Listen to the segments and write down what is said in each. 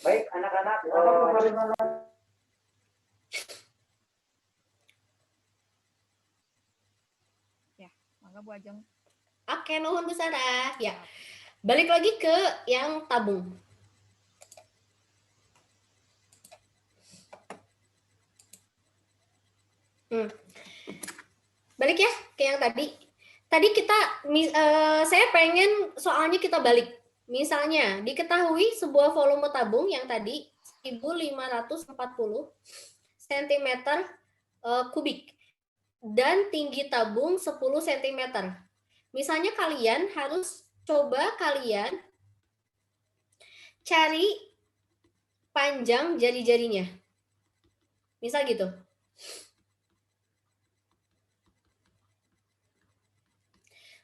Baik, anak-anak. Ya, mangga Bu Ajeng. Oke, nuhun Bu Sarah. Ya, balik lagi ke yang tabung. Balik ya ke yang tadi. Tadi saya pengen soalnya kita balik. Misalnya, diketahui sebuah volume tabung yang tadi 1540 cm kubik dan tinggi tabung 10 cm. Misalnya kalian harus coba kalian cari panjang jari-jarinya. Misal gitu.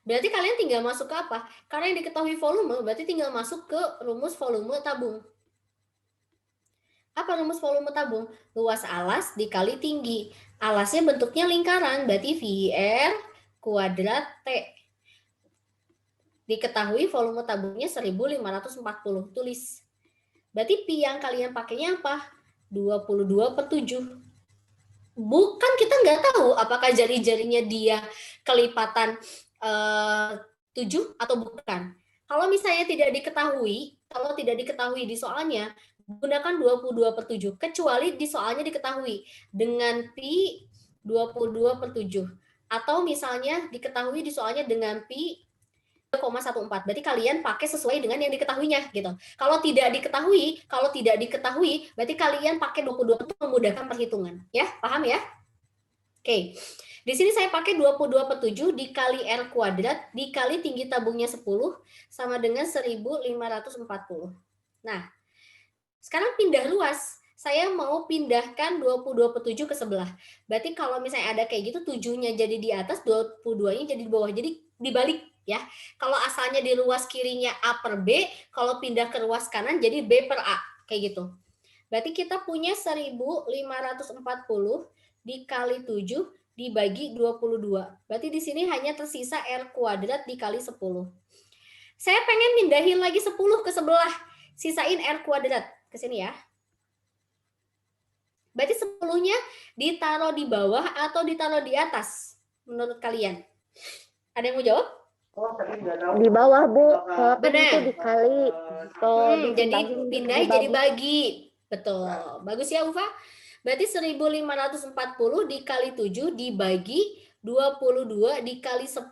Berarti kalian tinggal masuk ke apa? Karena yang diketahui volume, berarti tinggal masuk ke rumus volume tabung. Apa rumus volume tabung? Luas alas dikali tinggi. Alasnya bentuknya lingkaran, berarti VIR kuadrat T. Diketahui volume tabungnya 1540. Tulis. Berarti pi yang kalian pakainya apa? 22/7. Bukan, kita nggak tahu apakah jari-jarinya dia kelipatan 7 atau bukan. Kalau misalnya tidak diketahui di soalnya, gunakan 22/7, kecuali di soalnya diketahui dengan pi 22/7. Atau misalnya diketahui di soalnya dengan pi 3,14. Berarti kalian pakai sesuai dengan yang diketahuinya gitu. Kalau tidak diketahui, berarti kalian pakai 22 untuk memudahkan perhitungan. Ya, paham ya? Oke. Di sini saya pakai 22/7 dikali R kuadrat dikali tinggi tabungnya 10 sama dengan 1540. Nah, sekarang pindah ruas. Saya mau pindahkan 22/7 ke sebelah. Berarti kalau misalnya ada kayak gitu, 7-nya jadi di atas, 22-nya jadi di bawah. Jadi dibalik ya. Kalau asalnya di ruas kirinya A per B, kalau pindah ke ruas kanan jadi B per A. Kayak gitu. Berarti kita punya 1540 dikali 7 dibagi 22. Berarti di sini hanya tersisa R kuadrat dikali 10. Saya pengen mindahin lagi 10 ke sebelah. Sisain R kuadrat. Ke sini ya. Berarti 10-nya ditaruh di bawah atau ditaruh di atas? Menurut kalian? Ada yang mau jawab? Di bawah, Bu. Benar. Itu dikali. Jadi pindah jadi bagi. Betul. Bagus ya, Ufa? Berarti 1540 dikali 7 dibagi 22 dikali 10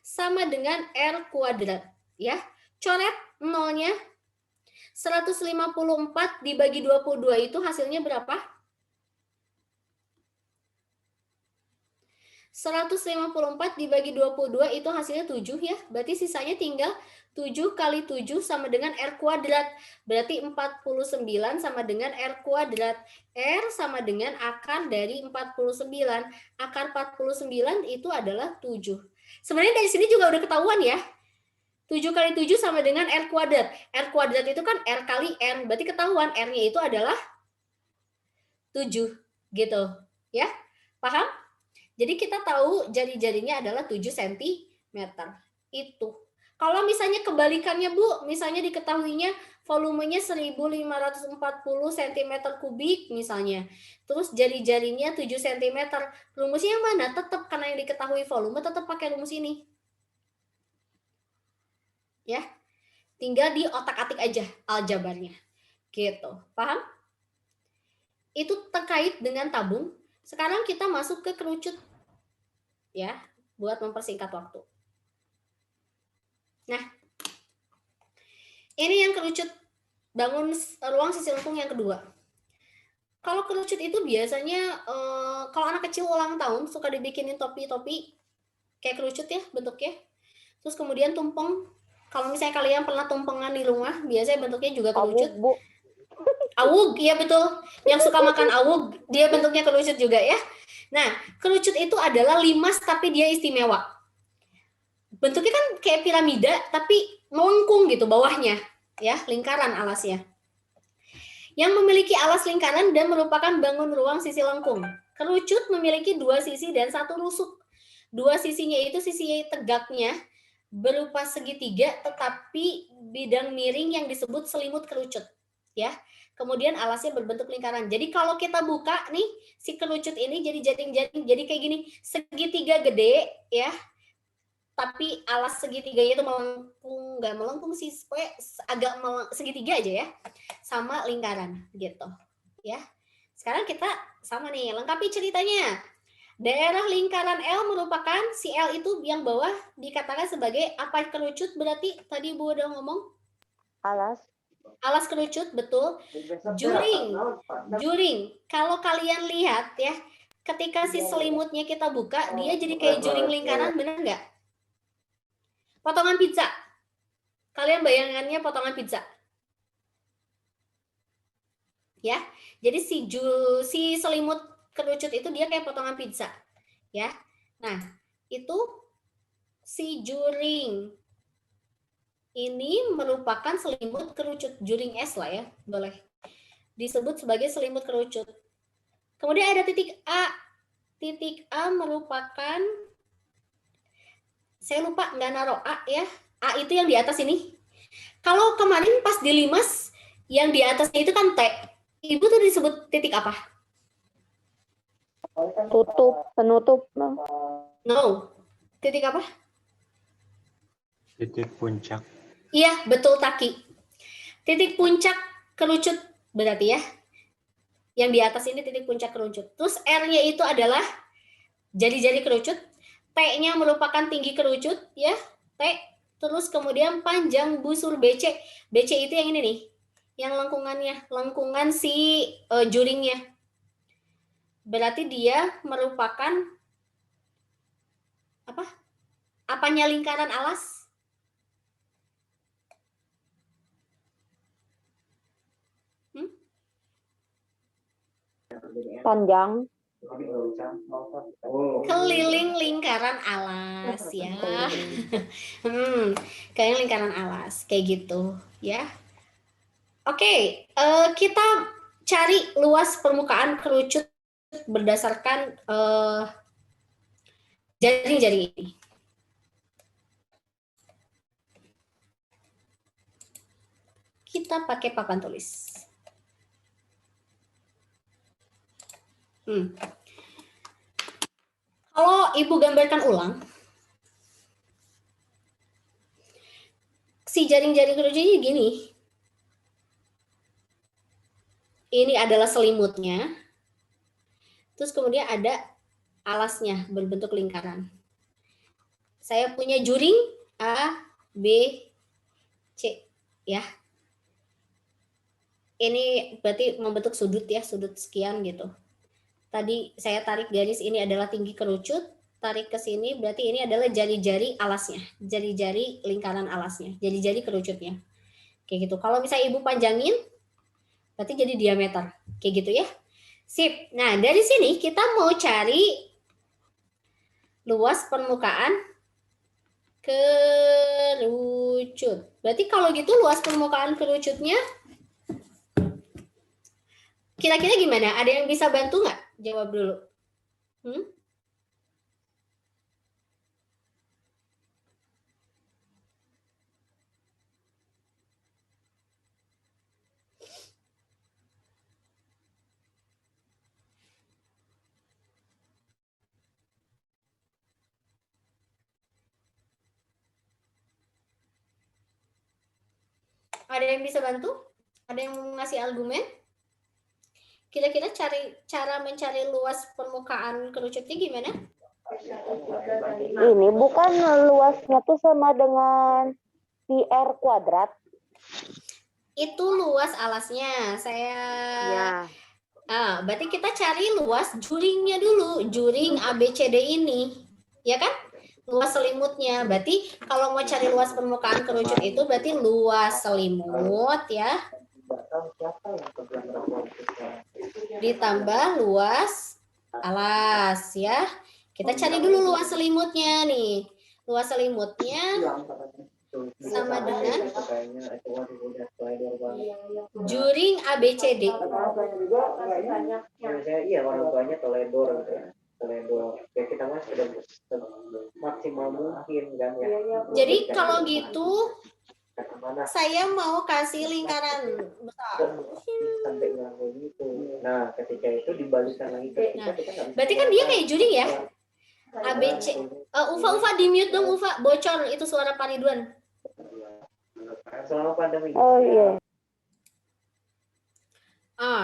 sama dengan R kuadrat. Ya, coret nolnya. 154 dibagi 22 itu hasilnya berapa? 154 dibagi 22 itu hasilnya 7 ya. Berarti sisanya tinggal 7 kali 7 sama dengan R kuadrat. Berarti 49 sama dengan R kuadrat. R sama dengan akar dari 49. Akar 49 itu adalah 7. Sebenarnya dari sini juga udah ketahuan ya. 7 kali 7 sama dengan R kuadrat. R kuadrat itu kan R kali R. Berarti ketahuan R-nya itu adalah 7. Gitu. Ya, paham? Jadi kita tahu jari-jarinya adalah 7 cm. Itu. Kalau misalnya kebalikannya, Bu, misalnya diketahuinya volumenya 1540 cm kubik misalnya. Terus jari-jarinya 7 cm. Rumusnya yang mana? Tetap karena yang diketahui volume tetap pakai rumus ini. Ya. Tinggal di otak-atik aja aljabarnya. Gitu. Paham? Itu terkait dengan tabung. Sekarang kita masuk ke kerucut. Ya, buat mempersingkat waktu. Nah, ini yang kerucut bangun ruang sisi lengkung yang kedua. Kalau kerucut itu biasanya kalau anak kecil ulang tahun suka dibikinin topi-topi kayak kerucut ya bentuknya. Terus kemudian tumpeng. Kalau misalnya kalian pernah tumpengan di rumah, biasanya bentuknya juga kerucut. Awug, iya betul. Yang suka makan awug, dia bentuknya kerucut juga ya. Nah, kerucut itu adalah limas tapi dia istimewa. Bentuknya kan kayak piramida tapi melengkung gitu bawahnya, ya, lingkaran alasnya. Yang memiliki alas lingkaran dan merupakan bangun ruang sisi lengkung. Kerucut memiliki 2 sisi dan 1 rusuk. 2 sisinya itu sisi tegaknya berupa segitiga tetapi bidang miring yang disebut selimut kerucut, ya. Kemudian alasnya berbentuk lingkaran. Jadi kalau kita buka nih si kerucut ini jadi jaring-jaring, jadi kayak gini, segitiga gede, ya. Tapi alas segitiganya itu melengkung, nggak melengkung sih, pokoknya agak segitiga aja ya, sama lingkaran gitu, ya. Sekarang kita sama nih, lengkapi ceritanya. Daerah lingkaran L merupakan si L itu yang bawah dikatakan sebagai apa kerucut berarti tadi Bu udah ngomong? Alas. Alas kerucut, betul. Juring. Kalau kalian lihat ya, ketika si selimutnya kita buka, dia jadi kayak juring lingkaran, bener nggak? Potongan pizza. Kalian bayangannya potongan pizza. Ya, jadi si selimut kerucut itu dia kayak potongan pizza, ya. Nah, itu si juring ini merupakan selimut kerucut, juring S lah ya, boleh disebut sebagai selimut kerucut. Kemudian ada titik A. Titik A merupakan, saya lupa nggak naruh A ya. A itu yang di atas ini. Kalau kemarin pas di limas yang di atasnya itu kan T. Ibu tuh disebut titik apa? Penutup. No. Titik apa? Titik puncak. Iya, betul Taki. Titik puncak kerucut berarti ya. Yang di atas ini titik puncak kerucut. Terus R-nya itu adalah jari-jari kerucut. T-nya merupakan tinggi kerucut ya. T. Terus kemudian panjang busur BC. BC itu yang ini nih. Yang lengkungannya, lengkungan si juringnya. Berarti dia merupakan apa? Apanya lingkaran alas? Panjang. Keliling lingkaran alas ya. Kayak lingkaran alas kayak gitu ya. Oke, kita cari luas permukaan kerucut berdasarkan jaring-jaring ini. Kita pakai papan tulis. Kalau Ibu gambarkan ulang, si jaring-jaring kerucutnya gini. Ini adalah selimutnya. Terus kemudian ada alasnya berbentuk lingkaran. Saya punya juring A, B, C. Ya. Ini berarti membentuk sudut ya, sudut sekian gitu. Tadi saya tarik garis ini adalah tinggi kerucut, tarik ke sini berarti ini adalah jari-jari alasnya, jari-jari lingkaran alasnya, jari-jari kerucutnya. Kayak gitu. Kalau misalnya Ibu panjangin, berarti jadi diameter. Kayak gitu ya. Sip. Nah, dari sini kita mau cari luas permukaan kerucut. Berarti kalau gitu luas permukaan kerucutnya kira-kira gimana? Ada yang bisa bantu nggak? Jawab dulu. Ada yang bisa bantu? Ada yang mau ngasih argumen? Kira-kira cara mencari luas permukaan kerucutnya gimana? Ini bukan luasnya tuh sama dengan pi R kuadrat. Itu luas alasnya. Ya. Berarti kita cari luas juringnya dulu. Juring ABCD ini. Ya kan? Luas selimutnya. Berarti kalau mau cari luas permukaan kerucut itu berarti luas selimut ya. Ditambah luas alas ya. Kita cari dulu luas selimutnya nih. Luas selimutnya sama dengan juring ABCD. Iya, orang tuanya teledor gitu ya. Teledor BK kita mah sudah maksimal mungkin kan ya. Jadi kalau gitu Kemana saya mau kasih lingkaran besar. sampai bilang kayak gitu. Nah, ketika itu dibalikan lagi ke kita, Nah, kita nggak bisa berarti kan dia kayak juring ya? ngomong. ABC. Ufa di mute dong Ufa, bocor itu suara Pak Ridwan. Selama pandemi. Oh iya.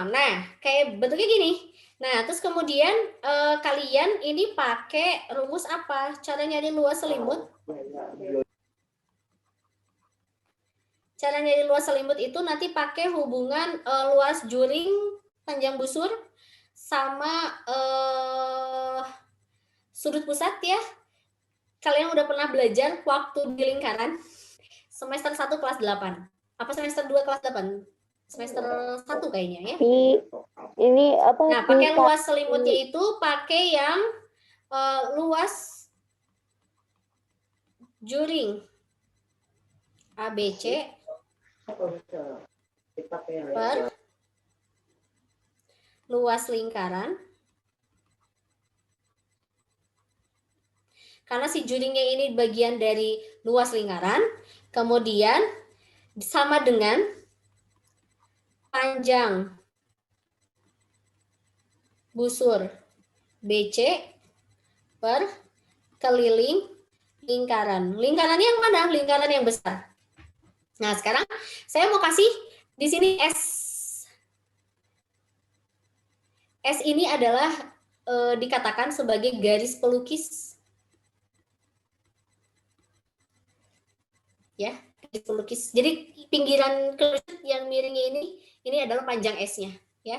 Nah, kayak bentuknya gini. Nah, terus kemudian kalian ini pakai rumus apa? Cara nyari luas selimut? Cara nyari luas selimut itu nanti pakai hubungan luas juring, panjang busur, sama sudut pusat ya. Kalian udah pernah belajar waktu di lingkaran semester 1 kelas 8. Apa semester 2 kelas 8? Semester 1 kayaknya ya. Ini apa? Nah, pakai luas selimutnya itu pakai yang luas juring ABC per luas lingkaran. Karena si juringnya ini bagian dari luas lingkaran, kemudian sama dengan panjang busur BC per keliling lingkaran. Lingkarannya yang mana? Lingkaran yang besar. Nah, sekarang saya mau kasih di sini S. S ini adalah dikatakan sebagai garis pelukis. Ya, garis pelukis. Jadi pinggiran kerucut yang miringnya ini adalah panjang S-nya, ya.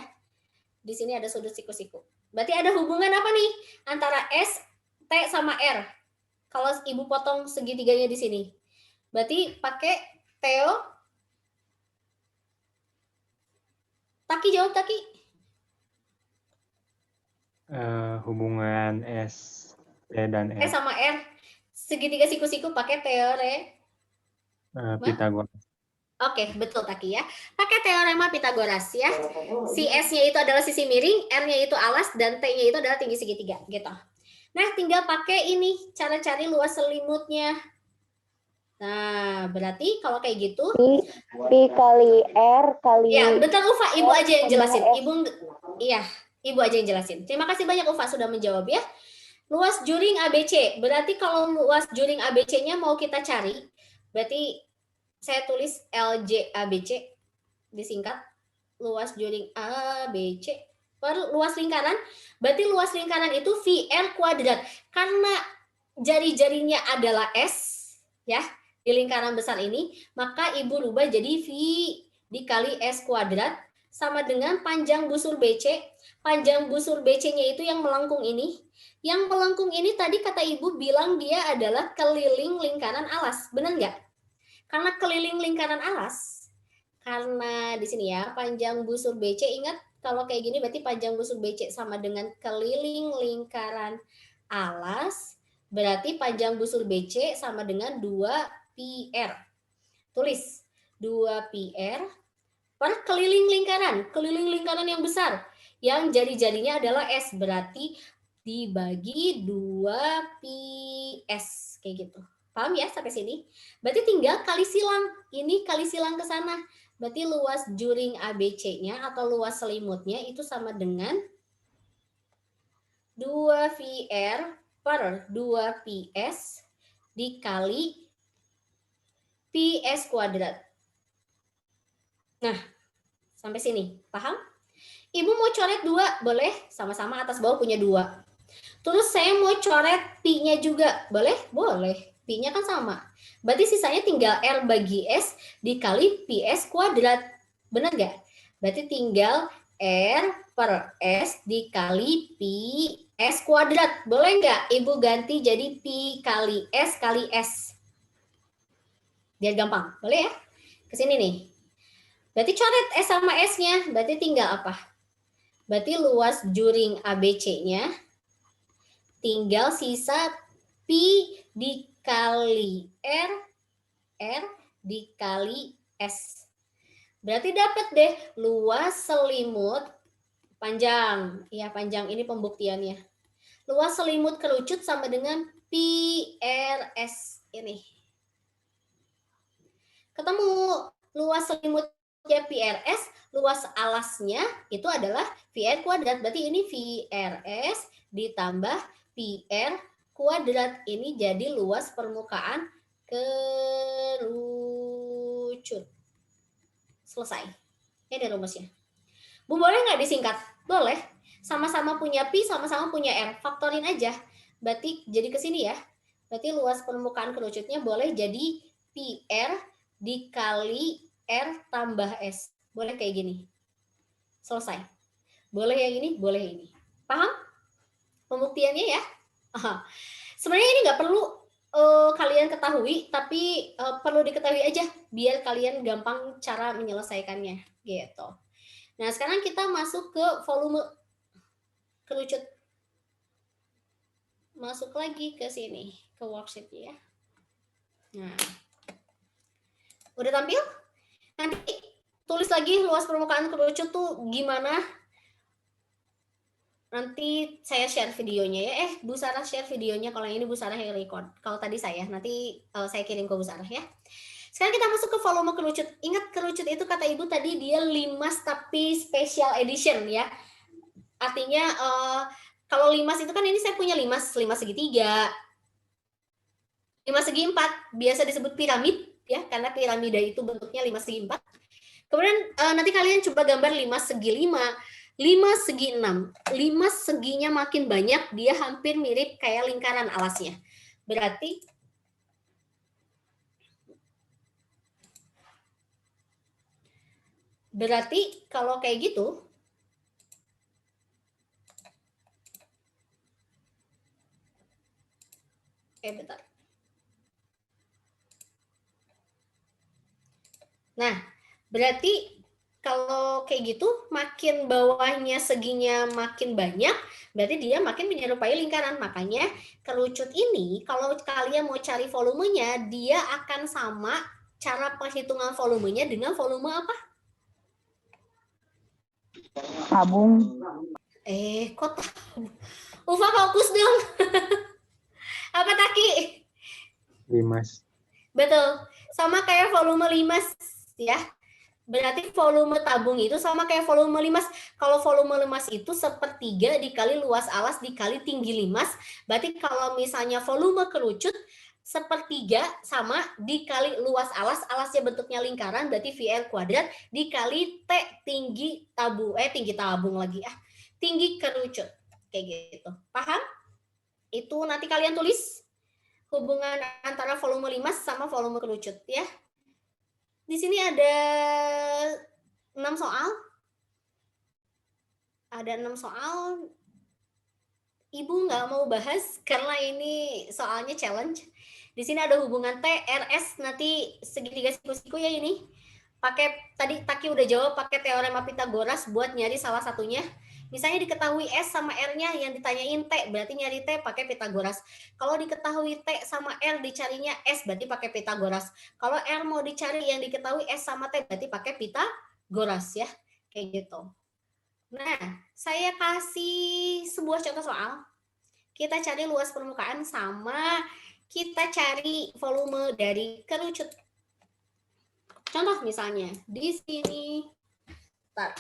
Di sini ada sudut siku-siku. Berarti ada hubungan apa nih antara S, T sama R? Kalau ibu potong segitiganya di sini. Berarti pakai Theo. Taki jawab Taki. Hubungan S, T dan S R. sama R. Segitiga siku-siku pakai teori. Pitagoras. Oke, betul Taki ya. Pakai teorema Pitagoras ya. Si S-nya itu adalah sisi miring, R-nya itu alas, dan T-nya itu adalah tinggi segitiga. Gitu. Nah, tinggal pakai ini, cara cari luas selimutnya. Nah, berarti kalau kayak gitu. Pi kali R kali. Ya, bentar Ufa, Ibu aja yang jelasin. Ibu aja yang jelasin. Terima kasih banyak Ufa sudah menjawab ya. Luas juring ABC. Berarti kalau luas juring ABC-nya mau kita cari, berarti saya tulis LJ ABC disingkat luas juring ABC per luas lingkaran. Berarti luas lingkaran itu VR kuadrat. Karena jari-jarinya adalah S ya di lingkaran besar ini, maka Ibu rubah jadi V dikali S kuadrat sama dengan panjang busur BC. Panjang busur BC-nya itu yang melengkung ini. Yang melengkung ini tadi kata Ibu bilang dia adalah keliling lingkaran alas. Benar nggak? Karena keliling lingkaran alas. Karena di sini ya, panjang busur BC, ingat kalau kayak gini berarti panjang busur BC sama dengan keliling lingkaran alas. Berarti panjang busur BC sama dengan 2πr. Tulis 2πr per keliling lingkaran yang besar. Yang jari-jarinya adalah S, berarti dibagi 2πs kayak gitu. Paham ya sampai sini? Berarti tinggal kali silang. Ini kali silang ke sana. Berarti luas juring ABC-nya atau luas selimutnya itu sama dengan 2VR per 2PS dikali PS kuadrat. Nah, sampai sini. Paham? Ibu mau coret 2, boleh? Sama-sama atas bawah punya 2. Terus saya mau coret pi-nya juga. Boleh? Boleh. Pi-nya kan sama. Berarti sisanya tinggal R bagi S dikali PS kuadrat. Benar nggak? Berarti tinggal R per S dikali pi S kuadrat. Boleh nggak Ibu ganti jadi pi kali S. Biar gampang. Boleh ya? Kesini nih. Berarti coret S sama S-nya. Berarti tinggal apa? Berarti luas juring ABC-nya tinggal sisa pi dikali R dikali S. Berarti dapat deh luas selimut panjang. Ya, panjang ini pembuktiannya. Luas selimut kerucut sama dengan PRS ini. Ketemu luas selimutnya PRS, luas alasnya itu adalah VR kuadrat. Berarti ini VRS ditambah PR kuadrat. Ini jadi luas permukaan kerucut. Selesai. Ini rumusnya. Bu, boleh nggak disingkat? Boleh. Sama-sama punya P, sama-sama punya R. Faktorin aja. Berarti jadi ke sini ya. Berarti luas permukaan kerucutnya boleh jadi PR dikali R tambah S. Boleh kayak gini. Selesai. Boleh yang ini, boleh ini. Paham? Pembuktiannya ya? Sebenarnya ini nggak perlu kalian ketahui, tapi perlu diketahui aja biar kalian gampang cara menyelesaikannya gitu. Nah, sekarang kita masuk ke volume kerucut. Masuk lagi ke sini, ke worksheet ya. Nah, udah tampil? Nanti tulis lagi luas permukaan kerucut tuh gimana. Nanti saya share videonya ya. Bu Sarah share videonya. Kalau ini Bu Sarah yang record. Kalau tadi saya, nanti saya kirim ke Bu Sarah ya. Sekarang kita masuk ke volume kerucut. Ingat kerucut itu kata Ibu tadi dia limas tapi special edition ya. Artinya kalau limas itu kan ini saya punya limas segitiga. Limas segi 4 biasa disebut piramid ya, karena piramida itu bentuknya limas segi 4. Kemudian nanti kalian coba gambar limas segi 5. 5 segi 6. 5 seginya makin banyak, dia hampir mirip kayak lingkaran alasnya. Berarti kalau kayak gitu, bentar. Nah, berarti kalau kayak gitu, makin bawahnya seginya makin banyak, berarti dia makin menyerupai lingkaran. Makanya kerucut ini, kalau kalian mau cari volumenya, dia akan sama cara perhitungan volumenya dengan volume apa? Tabung. Kok tabung? Ufa fokus dong. Apa Taki? Limas. Betul. Sama kayak volume limas ya. Berarti volume tabung itu sama kayak volume limas. Kalau volume limas itu 1/3 dikali luas alas dikali tinggi limas. Berarti kalau misalnya volume kerucut 1/3 sama dikali luas alas, alasnya bentuknya lingkaran, berarti VR kuadrat dikali T tinggi tabung, tinggi tabung lagi ya. Tinggi kerucut. Kayak gitu. Paham? Itu nanti kalian tulis hubungan antara volume limas sama volume kerucut ya. Di sini ada 6 soal. Ada 6 soal. Ibu nggak mau bahas karena ini soalnya challenge. Di sini ada hubungan T, RS, nanti segitiga siku-siku ya ini. Pakai, tadi Taki udah jawab pakai teorema Pitagoras buat nyari salah satunya. Misalnya diketahui S sama R-nya, yang ditanyain T, berarti nyari T pakai Pitagoras. Kalau diketahui T sama R, dicarinya S, berarti pakai Pitagoras. Kalau R mau dicari yang diketahui S sama T, berarti pakai Pitagoras ya. Kayak gitu. Nah, saya kasih sebuah contoh soal. Kita cari luas permukaan sama kita cari volume dari kerucut. Contoh misalnya, di sini. Bentar.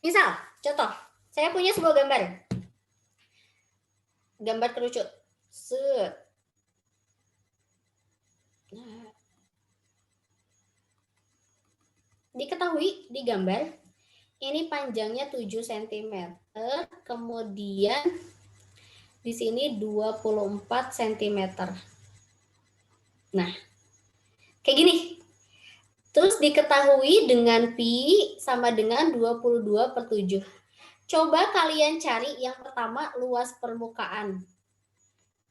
Misal, contoh, saya punya sebuah gambar. Gambar kerucut. Set. Nah. Diketahui di gambar, Ini panjangnya 7 cm. Kemudian di sini 24 cm. Nah, kayak gini. Terus diketahui dengan pi sama dengan 22/7. Coba kalian cari yang pertama luas permukaan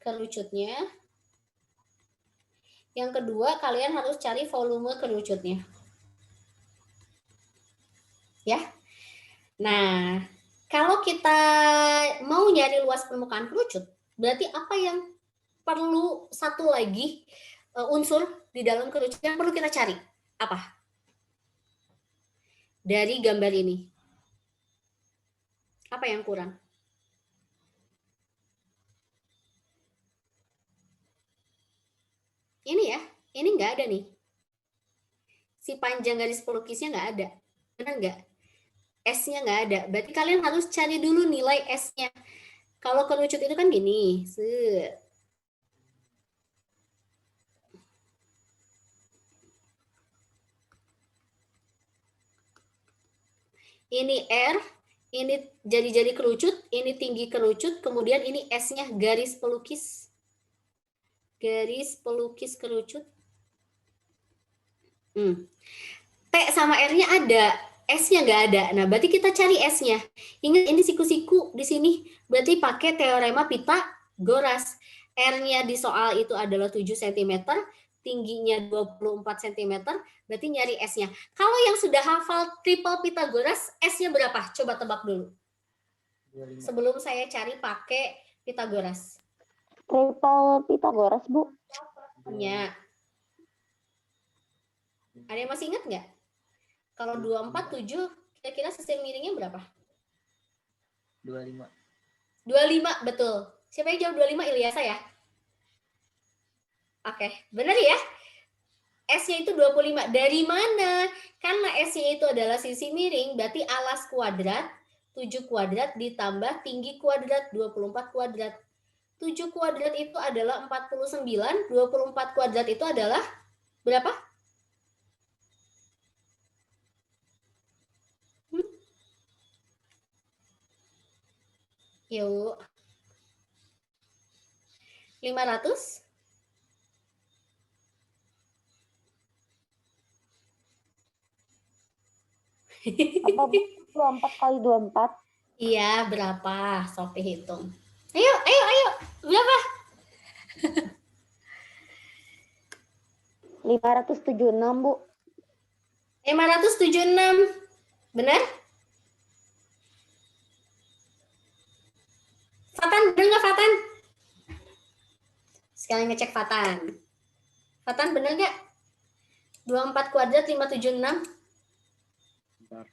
kerucutnya. Yang kedua, kalian harus cari volume kerucutnya. Ya. Nah, kalau kita mau nyari luas permukaan kerucut, berarti apa yang perlu satu lagi unsur di dalam kerucut yang perlu kita cari? Apa? Dari gambar ini. Apa yang kurang? Ini ya, ini nggak ada nih. Si panjang garis pelukisnya nggak ada. Benar nggak? S-nya nggak ada. Berarti kalian harus cari dulu nilai S-nya. Kalau kerucut itu kan gini. Ini R, ini jari-jari kerucut, ini tinggi kerucut, kemudian ini S-nya garis pelukis. Garis pelukis kerucut. T sama R-nya ada. S-nya nggak ada. Nah, berarti kita cari S-nya. Ingat, ini siku-siku di sini. Berarti pakai teorema Pythagoras. R-nya di soal itu adalah 7 cm, tingginya 24 cm, berarti nyari S-nya. Kalau yang sudah hafal triple Pythagoras, S-nya berapa? Coba tebak dulu. 25. Sebelum saya cari pakai Pythagoras. Triple Pythagoras, Bu. Ya. Ada yang masih ingat nggak? Kalau 24, 7, kira-kira sisi miringnya berapa? 25. 25, betul. Siapa yang jawab 25? Ilyasa ya? Oke, benar ya? S-nya itu 25. Dari mana? Karena S-nya itu adalah sisi miring, berarti alas kuadrat, 7 kuadrat ditambah tinggi kuadrat, 24 kuadrat. 7 kuadrat itu adalah 49, 24 kuadrat itu adalah berapa? Yuk. 500? Apa, Bu? 24 kali 24? Iya, berapa? Sofi hitung. Ayo. Berapa? 576, Bu. 576. Benar? Fatan, benar nggak Fatan? Sekalian ngecek Fatan. Fatan, benar nggak? 24 kuadrat 576. Bentar.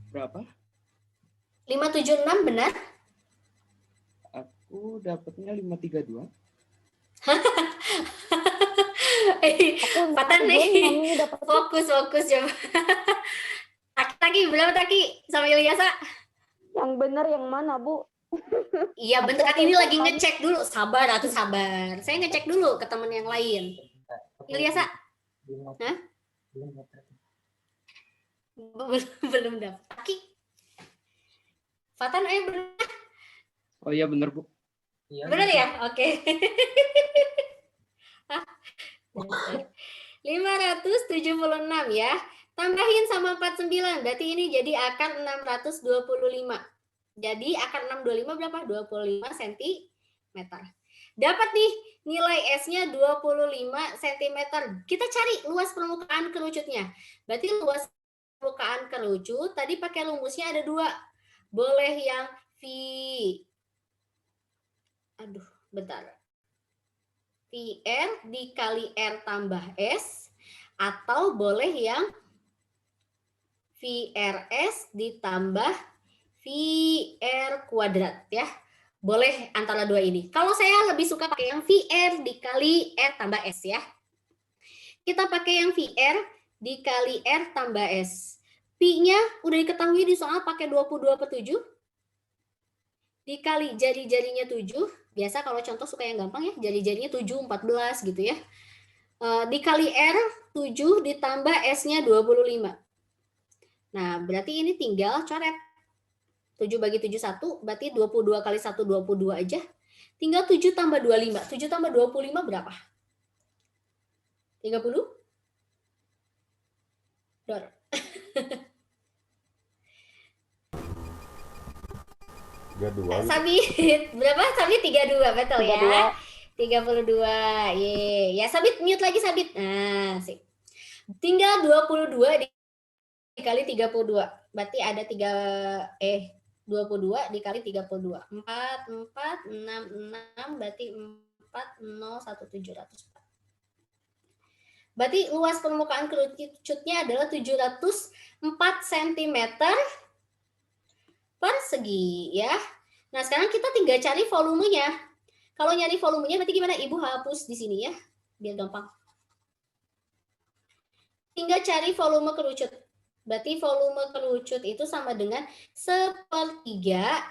Berapa? 576 benar? Aku dapatnya 532. Fatan nih. Mami dapat Fokus coba. Taki, berapa Taki sama Ilyasa? yang benar yang mana, Bu? Iya, bentar ini lagi ngecek dulu. Sabar. Saya ngecek dulu ke teman yang lain. Ilyasa? Hah? Belum dapat. Taki? Fatan, ayo benar. Oh iya benar, Bu. Iya. Benar ya? Oke. 576 ya. Tambahin sama 49. Berarti ini jadi akan 625. Jadi akan 625 berapa? 25 cm. Dapat nih nilai S-nya 25 cm. Kita cari luas permukaan kerucutnya. Berarti luas permukaan kerucut tadi pakai rumusnya ada 2. Boleh yang bentar. PR dikali R tambah S, atau boleh yang VRS ditambah VR kuadrat ya. Boleh antara dua ini. Kalau saya lebih suka pakai yang VR dikali R tambah S ya. Kita pakai yang VR, dikali R tambah S. Pi-nya udah diketahui di soal pakai 22/7. Dikali jari-jarinya 7. Biasa kalau contoh suka yang gampang ya, jari-jarinya 7, 14 gitu ya. Dikali R 7 ditambah S-nya 25. Nah, berarti ini tinggal coret. 7 bagi 7 1, berarti 22 kali 1 22 aja. Tinggal 7 tambah 25. 7 tambah 25 berapa? 30? Dor. Sabit. Berapa? Sabit 32, betul ya. 32. Ye. Ya, Sabit mute lagi Sabit. Nah, sip. Tinggal 22 dikali 32. Berarti ada 22 dikali 32. 4, 4, 6, 6, berarti 4, 0, 1, 704. Berarti luas permukaan kerucutnya adalah 704 cm persegi ya. Nah, sekarang kita tinggal cari volumenya. Kalau nyari volumenya berarti gimana? Ibu hapus di sini ya, biar gampang. Tinggal cari volume kerucut. Berarti volume kerucut itu sama dengan 1/3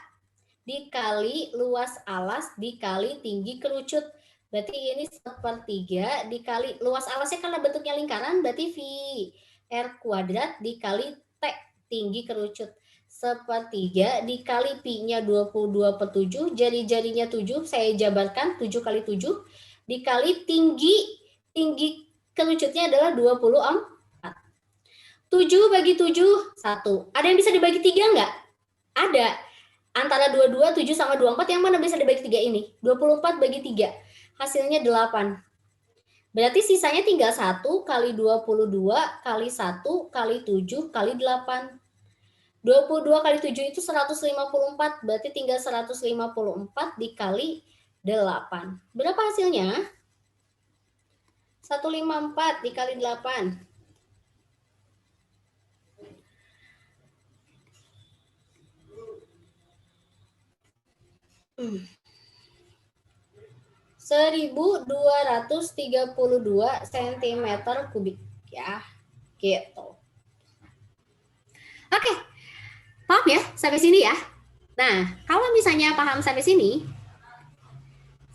dikali luas alas dikali tinggi kerucut. Berarti ini 1/3 dikali luas alasnya karena bentuknya lingkaran, berarti V R kuadrat dikali T tinggi kerucut. 1/3 dikali Pi-nya 22/7, jari-jarinya 7, saya jabarkan 7 kali 7, dikali tinggi kerucutnya adalah 24. 7 bagi 7, 1. Ada yang bisa dibagi 3 nggak? Ada. Antara 22, 7 sama 24, yang mana bisa dibagi 3 ini? 24 bagi 3. Hasilnya 8. Berarti sisanya tinggal 1 kali 22 kali 1 kali 7 kali 8. 22 kali 7 itu 154. Berarti tinggal 154 dikali 8. Berapa hasilnya? 154 dikali 8. 1232 cm kubik ya, gitu. Oke, paham ya sampai sini ya. Nah, kalau misalnya paham sampai sini,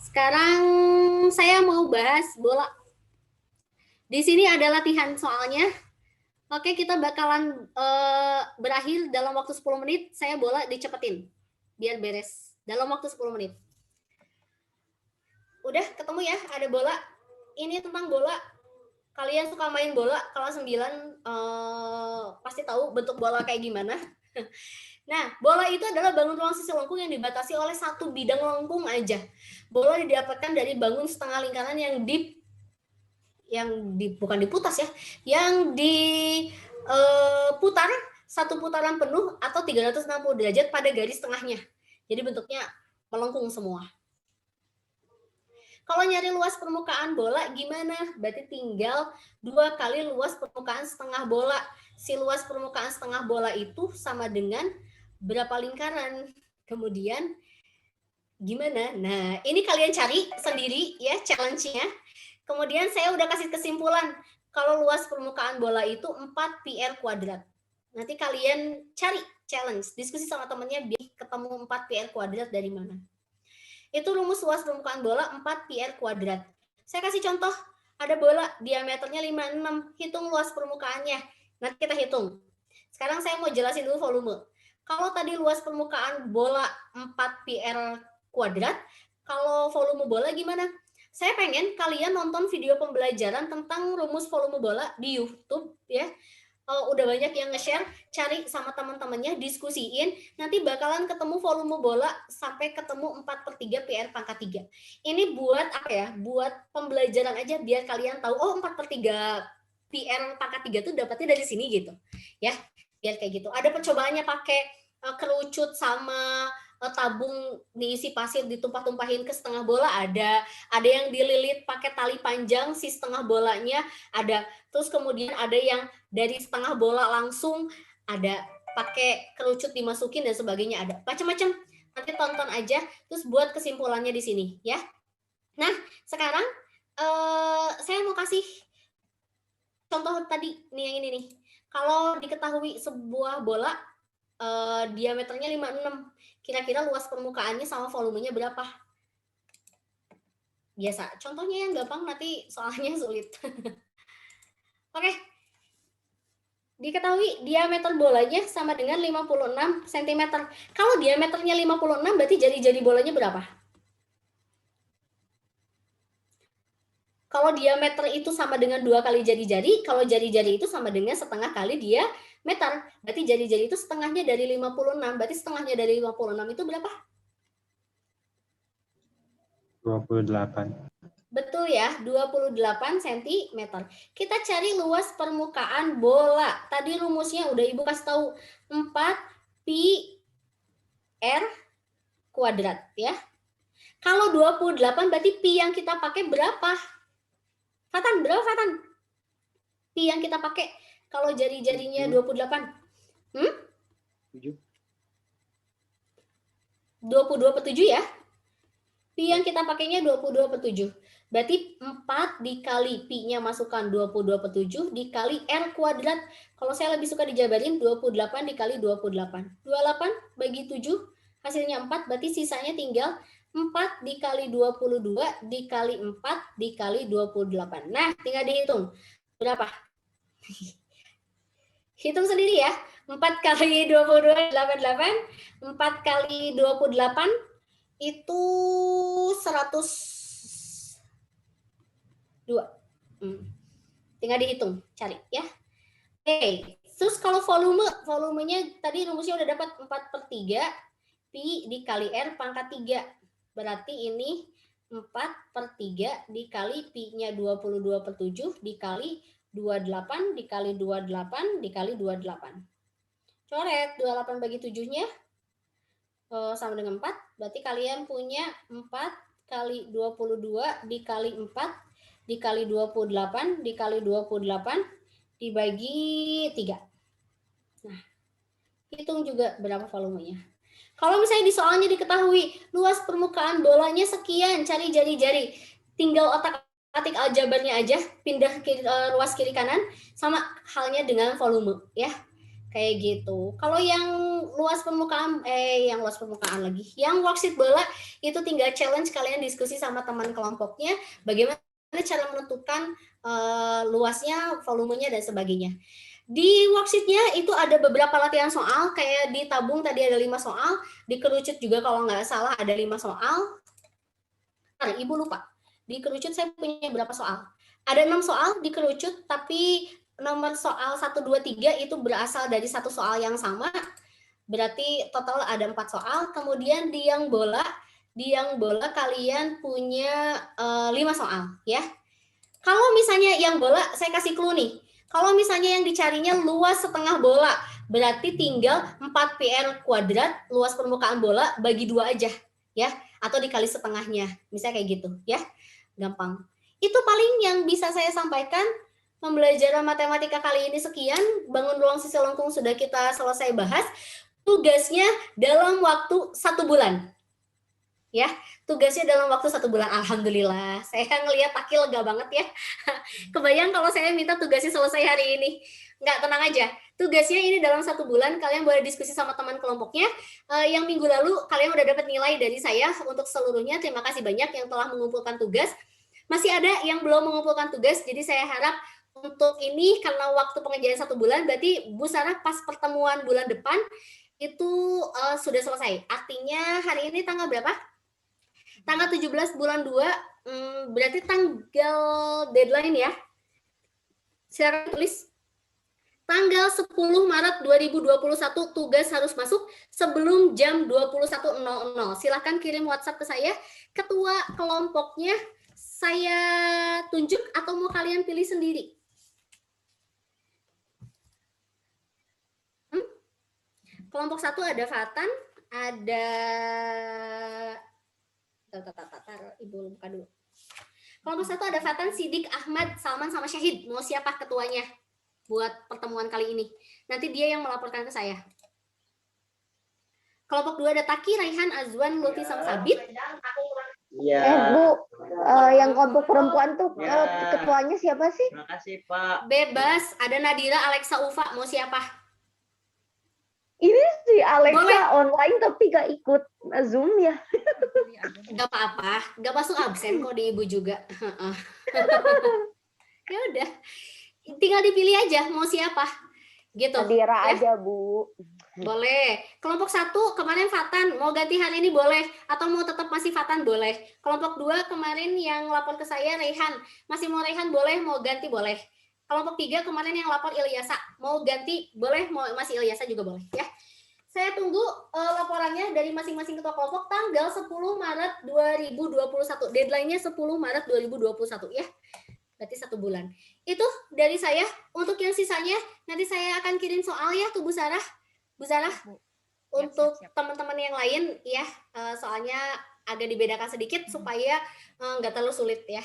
sekarang saya mau bahas bola. Di sini ada latihan soalnya. Oke, kita bakalan berakhir dalam waktu 10 menit. Saya bola dicepetin biar beres dalam waktu 10 menit. Udah ketemu ya, ada bola. Ini tentang bola. Kalian suka main bola, kelas 9 pasti tahu bentuk bola kayak gimana. Nah, bola itu adalah bangun ruang sisi lengkung yang dibatasi oleh satu bidang lengkung aja. Bola didapatkan dari bangun setengah lingkaran yang bukan diputas ya, yang diputar satu putaran penuh atau 360 derajat pada garis tengahnya. Jadi bentuknya melengkung semua. Kalau nyari luas permukaan bola gimana? Berarti tinggal 2 kali luas permukaan setengah bola. Si luas permukaan setengah bola itu sama dengan berapa lingkaran. Kemudian gimana? Nah, ini kalian cari sendiri ya challenge-nya. Kemudian saya udah kasih kesimpulan. Kalau luas permukaan bola itu 4 pi R kuadrat. Nanti kalian cari challenge, diskusi sama temennya biar ketemu 4 pi R kuadrat dari mana. Itu rumus luas permukaan bola 4 pi R kuadrat. Saya kasih contoh, ada bola diameternya 56, hitung luas permukaannya. Nanti kita hitung. Sekarang saya mau jelasin dulu volume. Kalau tadi luas permukaan bola 4 pi R kuadrat, kalau volume bola gimana? Saya pengen kalian nonton video pembelajaran tentang rumus volume bola di YouTube ya. Udah banyak yang nge-share, cari sama teman-temannya, diskusiin, nanti bakalan ketemu volume bola sampai ketemu 4/3 PR pangkat 3. Ini buat apa ya? Buat pembelajaran aja biar kalian tahu, oh 4/3 PR pangkat 3 tuh dapatnya dari sini gitu. Ya, biar kayak gitu. Ada percobaannya pakai kerucut sama tabung diisi pasir ditumpah-tumpahin ke setengah bola, ada yang dililit pakai tali panjang si setengah bolanya, ada. Terus kemudian ada yang dari setengah bola langsung, ada pakai kerucut dimasukin dan sebagainya, ada macam-macam. Nanti tonton aja, terus buat kesimpulannya di sini ya. Nah, sekarang saya mau kasih contoh tadi nih yang ini nih. Kalau diketahui sebuah bola diameternya 56, kira-kira luas permukaannya sama volumenya berapa? Biasa. Contohnya yang gampang, nanti soalnya sulit. Oke. Diketahui diameter bolanya sama dengan 56 cm. Kalau diameternya 56 berarti jari-jari bolanya berapa? Kalau diameter itu sama dengan 2 kali jari-jari, kalau jari-jari itu sama dengan setengah kali diameter. Berarti jari-jari itu setengahnya dari 56. Berarti setengahnya dari 56 itu berapa? 28. Betul ya, 28 cm. Kita cari luas permukaan bola. Tadi rumusnya udah Ibu kasih tahu, 4 pi r kuadrat ya. Kalau 28 berarti pi yang kita pakai berapa? Fatan, berapa Fatan? Pi yang kita pakai kalau jari-jarinya 28. 7. 22/7 ya. Pi yang kita pakainya 22/7. Berarti 4 dikali pi-nya masukkan 22/7 dikali r kuadrat. Kalau saya lebih suka dijabarin 28 dikali 28. 28 bagi 7 hasilnya 4, berarti sisanya tinggal 4 dikali 22 dikali 4 dikali 28. Nah, tinggal dihitung. Berapa? Hitung sendiri ya. 4 kali 22, 88. 4 kali 28 itu 102. Tinggal dihitung, cari ya. Oke, terus kalau volumenya tadi rumusnya udah dapat 4/3 pi dikali r pangkat 3. Berarti ini 4/3 dikali pi-nya 22/7 dikali 28 dikali 28 dikali 28. Coret 28 bagi 7-nya sama dengan 4. Berarti kalian punya 4 kali 22 dikali 4 dikali 28 dikali 28 dibagi 3. Nah, hitung juga berapa volumenya. Kalau misalnya di soalnya diketahui luas permukaan bolanya sekian, cari jari-jari. Tinggal otak-atik aljabarnya aja, pindah ruas kiri kanan, sama halnya dengan volume ya. Kayak gitu. Kalau yang luas permukaan yang worksheet bola itu tinggal challenge kalian diskusi sama teman kelompoknya bagaimana cara menentukan luasnya, volumenya dan sebagainya. Di worksheet-nya itu ada beberapa latihan soal, kayak di tabung tadi ada 5 soal, di kerucut juga kalau nggak salah ada 5 soal. Nah, Ibu lupa, di kerucut saya punya berapa soal? Ada 6 soal di kerucut, tapi nomor soal 1, 2, 3 itu berasal dari satu soal yang sama, berarti total ada 4 soal. Kemudian di yang bola kalian punya 5 soal ya. Kalau misalnya yang bola, saya kasih clue nih. Kalau misalnya yang dicarinya luas setengah bola, berarti tinggal 4 PR kuadrat luas permukaan bola bagi 2 aja ya, atau dikali setengahnya. Misalnya kayak gitu ya. Gampang. Itu paling yang bisa saya sampaikan. Pembelajaran matematika kali ini sekian. Bangun ruang sisi lengkung sudah kita selesai bahas. Tugasnya dalam waktu 1 bulan. Ya, tugasnya dalam waktu 1 bulan. Alhamdulillah, saya ngelihat Aki lega banget ya. Kebayang kalau saya minta tugasnya selesai hari ini. Nggak, tenang aja. Tugasnya ini dalam 1 bulan, kalian boleh diskusi sama teman kelompoknya. Yang minggu lalu kalian udah dapat nilai dari saya untuk seluruhnya. Terima kasih banyak yang telah mengumpulkan tugas. Masih ada yang belum mengumpulkan tugas, jadi saya harap untuk ini karena waktu pengerjaan 1 bulan, berarti Bu Sarah pas pertemuan bulan depan itu sudah selesai. Artinya hari ini tanggal berapa? Tanggal 17 bulan 2, berarti tanggal deadline ya. Silakan tulis. Tanggal 10 Maret 2021 tugas harus masuk sebelum jam 21.00. Silakan kirim WhatsApp ke saya. Ketua kelompoknya saya tunjuk atau mau kalian pilih sendiri? Kelompok 1 ada Fatan, ada Ibu buka dulu. Kelompok 1 ada Fatan, Sidik, Ahmad, Salman, sama Syahid. Mau siapa ketuanya buat pertemuan kali ini? Nanti dia yang melaporkan ke saya. Kelompok 2 ada Taki, Raihan, Azwan, Lutfi, sama Sabit. Iya. Bu, Yang kelompok perempuan tuh Ya. ketuanya siapa sih? Makasih Pak. Bebas, ada Nadira, Alexa, Ufa, mau siapa? Ini si Alexa Boleh. online tapi gak ikut Zoom ya. Pilih aja. Gak apa-apa, gak masuk absen kok di ibu juga. Ya udah, tinggal dipilih aja mau siapa, gitu. Nadira ya. aja, Bu. Boleh. Kelompok 1 kemarin Fatan, mau ganti hari ini boleh, atau mau tetap masih Fatan boleh. Kelompok 2 kemarin yang lapor ke saya Rehan, masih mau Rehan boleh, mau ganti boleh. Kelompok 3 kemarin yang lapor Ilyasa, mau ganti boleh, mau masih Ilyasa juga boleh ya. Saya tunggu laporannya dari masing-masing ketua kelompok tanggal 10 Maret 2021. Deadline-nya 10 Maret 2021 ya. Berarti 1 bulan. Itu dari saya. Untuk yang sisanya nanti saya akan kirim soal ya ke Bu Sarah. Bu Sarah, Bu. untuk siap. teman-teman yang lain ya, soalnya agak dibedakan sedikit supaya nggak terlalu sulit ya.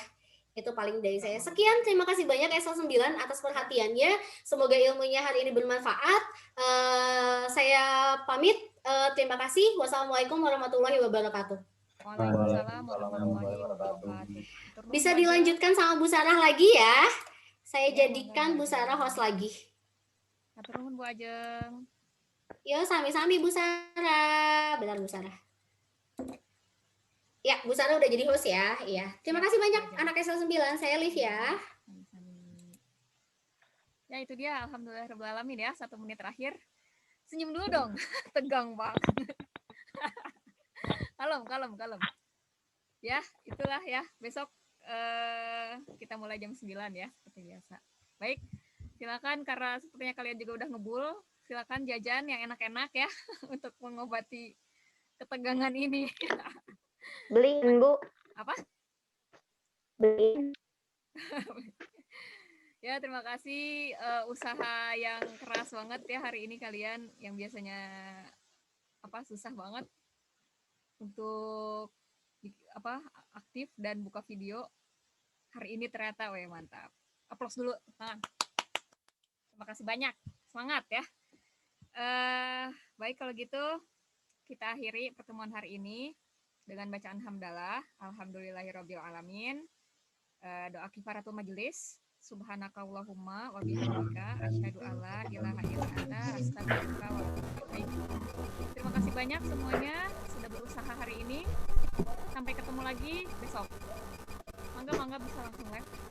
Itu paling dari saya. Sekian, terima kasih banyak Excel 9 atas perhatiannya. Semoga ilmunya hari ini bermanfaat. Saya pamit. Terima kasih. Wassalamualaikum warahmatullahi wabarakatuh. Waalaikumsalam warahmatullahi wabarakatuh. Turun Bisa aja. dilanjutkan sama Bu Sarah lagi ya. Saya Ya, jadikan Bu Sarah host lagi. Atur nuhun Bu Ajeng. Yo, sami-sami Bu Sarah. Benar Bu Sarah. Ya, Bu Sarah udah jadi host ya. Iya. Terima kasih banyak anak Excel 9. Saya Liv ya. Sami-sami. Ya itu dia, alhamdulillahirobbilalamin ya. 1 menit terakhir. Senyum dulu dong. Tegang banget. Kalem. Ya, itulah ya. Besok kita mulai jam 9 ya, seperti biasa. Baik, silakan karena sepertinya kalian juga udah ngebul, silakan jajan yang enak-enak ya untuk mengobati ketegangan ini. Beliin, Bu. Apa? Beliin. Ya, terima kasih usaha yang keras banget ya hari ini kalian yang biasanya susah banget untuk aktif dan buka video. Hari ini ternyata mantap. Aplaus dulu. Terima kasih banyak. Semangat ya. Baik kalau gitu kita akhiri pertemuan hari ini dengan bacaan hamdalah. Alhamdulillahirabbil alamin. Doa kifaratul majelis. Subhanakallahumma wa bihamdika asyhadu alla ilaha illa anta astaghfiruka wa atubu ilaik. Terima kasih banyak semuanya sudah berusaha hari ini. Sampai ketemu lagi besok. Mangga bisa langsung live.